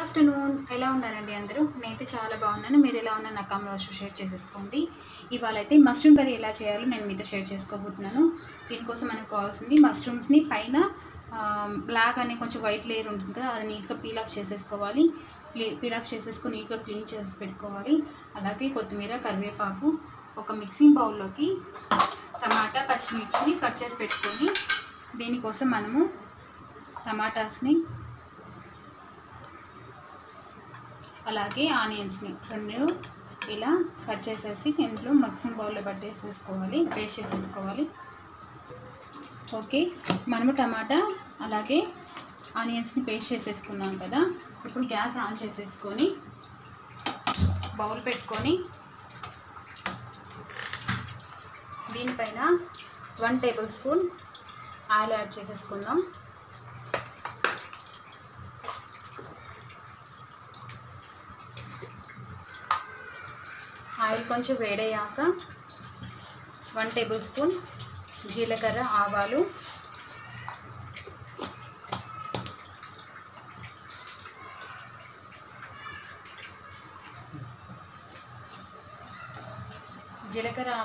Afternoon ఎలా ఉన్నారండి అందరూ? నేనైతే చాలా బాగున్నాను. మీరు ఎలా ఉన్నారు నా కామెంట్ బాక్స్లో షేర్ చేసేసుకోండి. ఇవాళ అయితే మష్రూమ్ కర్రీ ఎలా చేయాలో నేను మీతో షేర్ చేసుకోబోతున్నాను. దీనికోసం మనకు కావాల్సింది మష్రూమ్స్ని పైన బ్లాక్ అనే కొంచెం వైట్ లేయర్ ఉంటుంది కదా, అది నీట్గా పీల్ ఆఫ్ చేసేసుకోవాలి. పీల్ ఆఫ్ చేసేసుకొని నీట్గా క్లీన్ చేసి పెట్టుకోవాలి. అలాగే కొత్తిమీర, కరివేపాకు, ఒక మిక్సింగ్ బౌల్లోకి టమాటా, పచ్చిమిర్చిని కట్ చేసి పెట్టుకొని దీనికోసం మనము టమాటాస్ని అలాగే ఆనియన్స్ని రెండు ఇలా కట్ చేసేసి ఇందులో మిక్సింగ్ బౌల్లో పట్టేసేసుకోవాలి, పేస్ట్ చేసేసుకోవాలి. ఓకే, మనము టమాటా అలాగే ఆనియన్స్ని పేస్ట్ చేసేసుకున్నాం కదా. ఇప్పుడు గ్యాస్ ఆన్ చేసేసుకొని బౌల్ పెట్టుకొని దీనిపైన 1 టేబుల్ స్పూన్ ఆయిల్ యాడ్ చేసేసుకుందాం. ఆయిల్ కొంచెం వేడయ్యాక 1 టేబుల్ స్పూన్ జీలకర్ర, ఆవాలు,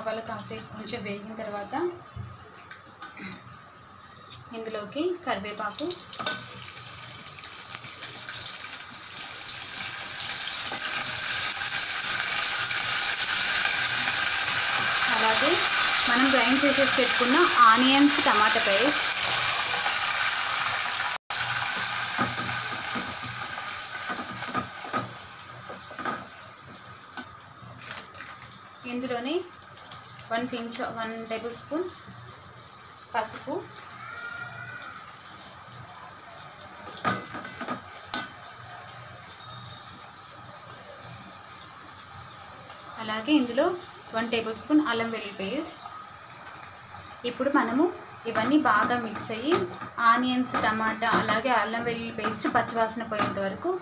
ఆవాలు కాసేపు కొంచెం వేగిన తర్వాత ఇందులోకి కరివేపాకు, అలాగే మనం గ్రైండ్ చేసేసి పెట్టుకున్న ఆనియన్స్, టమాటా పేస్ట్, ఇందులోనే 1 టేబుల్ స్పూన్ పసుపు, అలాగే ఇందులో 1 టేబుల్ స్పూన్ అల్లం వెల్లుల్లి పేస్ట్. ఇప్పుడు మనము ఇవన్నీ బాగా మిక్స్ అయ్యి ఆనియన్స్, టమాటా అలాగే అల్లం వెల్లుల్లి పేస్ట్ పచ్చివాసన పోయేంత వరకు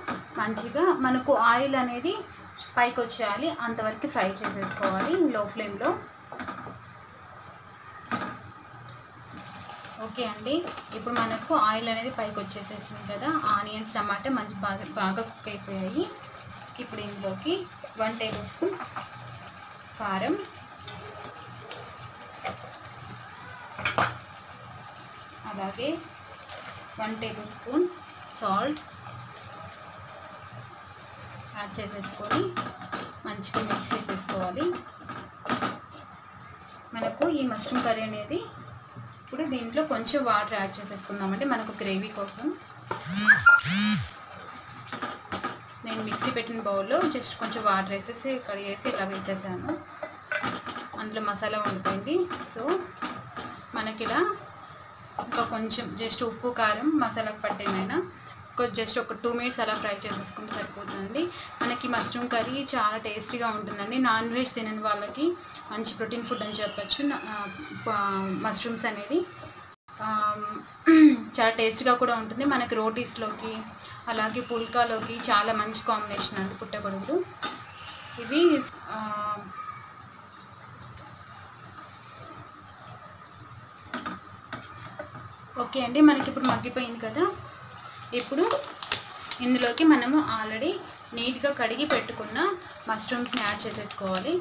మంచిగా మనకు ఆయిల్ అనేది పైకి వచ్చేయాలి, అంతవరకు ఫ్రై చేసేసుకోవాలి లో ఫ్లేమ్లో. ఓకే అండి, ఇప్పుడు మనకు ఆయిల్ అనేది పైకి వచ్చేసేసింది కదా, ఆనియన్స్, టమాటా బాగా కుక్ అయిపోయాయి. ఇప్పుడు ఇందులోకి 1 టేబుల్ స్పూన్ కారం, అలాగే 1 టేబుల్ స్పూన్ సాల్ట్ యాడ్ చేసేసుకొని మంచిగా మిక్స్ చేసేసుకోవాలి. మనకు ఈ మష్రూమ్ కర్రీ అనేది ఇప్పుడు దీంట్లో కొంచెం వాటర్ యాడ్ చేసేసుకుందామంటే మనకు గ్రేవీ కోసం. నేను మిక్సీ పెట్టిన బౌల్లో జస్ట్ కొంచెం వాటర్ వేసేసి కడిగేసి ఇలా వేసేసాను. అందులో మసాలా ఉండిపోయింది. సో మనకి ఇలా ఇంకా కొంచెం జస్ట్ ఉప్పు, కారం, మసాలాకు పట్టేమైనా జస్ట్ ఒక 2 మినిట్స్ అలా ఫ్రై చేసేసుకుంటే సరిపోతుంది. మనకి మష్రూమ్ కర్రీ చాలా టేస్టీగా ఉంటుందండి. నాన్ వెజ్ తినని వాళ్ళకి మంచి ప్రోటీన్ ఫుడ్ అని చెప్పచ్చు. మష్రూమ్స్ అనేది చాలా టేస్టీగా కూడా ఉంటుంది. మనకి రోటీస్లోకి అలాగే పుల్కాలోకి చాలా మంచి కాంబినేషన్ అండి పుట్టగొడుగులు ఇవి. ఓకే అండి, మనకి ఇప్పుడు మగ్గిపోయింది కదా. ఇప్పుడు ఇందులోకి మనము ఆల్రెడీ నీట్గా కడిగి పెట్టుకున్న మష్రూమ్స్ని యాడ్ చేసేసుకోవాలి.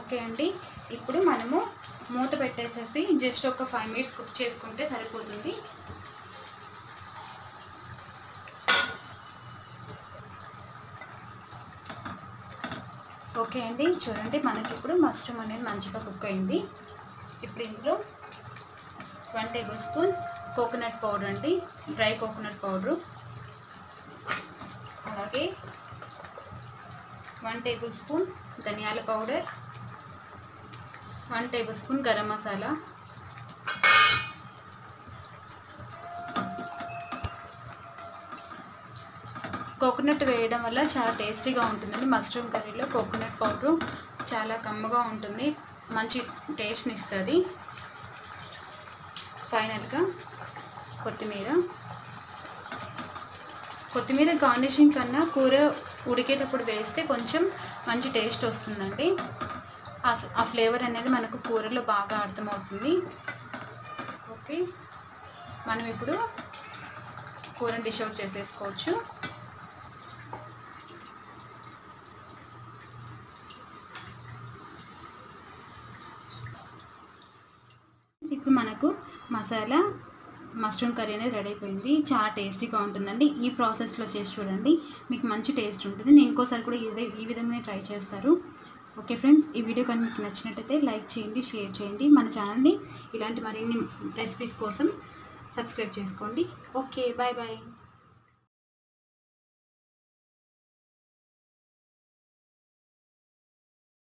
ఓకే అండి, ఇప్పుడు మనము మూత పెట్టేసేసి జస్ట్ ఒక 5 మినిట్స్ కుక్ చేసుకుంటే సరిపోతుంది. ఓకే అండి, చూడండి మనకి ఇప్పుడు మష్రూమ్ అనేది మంచిగా కుక్ అయింది. ఇప్పుడు ఇందులో 1 టేబుల్ స్పూన్ కోకోనట్ పౌడర్ అండి, డ్రై కోకోనట్ పౌడరు, అలాగే 1 టేబుల్ స్పూన్ ధనియాల powder, 1 table spoon garam masala, coconut వేయడం వల్ల చాలా టేస్టీగా ఉంటుందండి. మష్రూమ్ కర్రీలో కోకోనట్ పౌడరు చాలా కమ్మగా ఉంటుంది, మంచి టేస్ట్ని ఇస్తుంది. ఫైనల్గా కొత్తిమీర గార్నిషింగ్ కన్నా ఉడికేటప్పుడు వేస్తే కొంచెం మంచి టేస్ట్ వస్తుందండి. ఆ ఫ్లేవర్ అనేది మనకు కూరలో బాగా అర్థమవుతుంది. ఓకే, మనం ఇప్పుడు కూరని డిష్ అవుట్ చేసేసుకోవచ్చు. ఇప్పుడు మనకు మసాలా మష్రూమ్ కర్రీ అనేది రెడీ అయిపోయింది. చాలా టేస్టీగా ఉంటుందండి. ఈ ప్రాసెస్లో చేసి చూడండి, మీకు మంచి టేస్ట్ ఉంటుంది. నేను ఇంకోసారి కూడా ఈ విధంగానే ట్రై చేస్తారు. ఓకే ఫ్రెండ్స్, ఈ వీడియో కానీ మీకు నచ్చినట్టయితే లైక్ చేయండి, షేర్ చేయండి. మన ఛానల్ని ఇలాంటి మరిన్ని రెసిపీస్ కోసం సబ్స్క్రైబ్ చేసుకోండి. Okay, bye bye.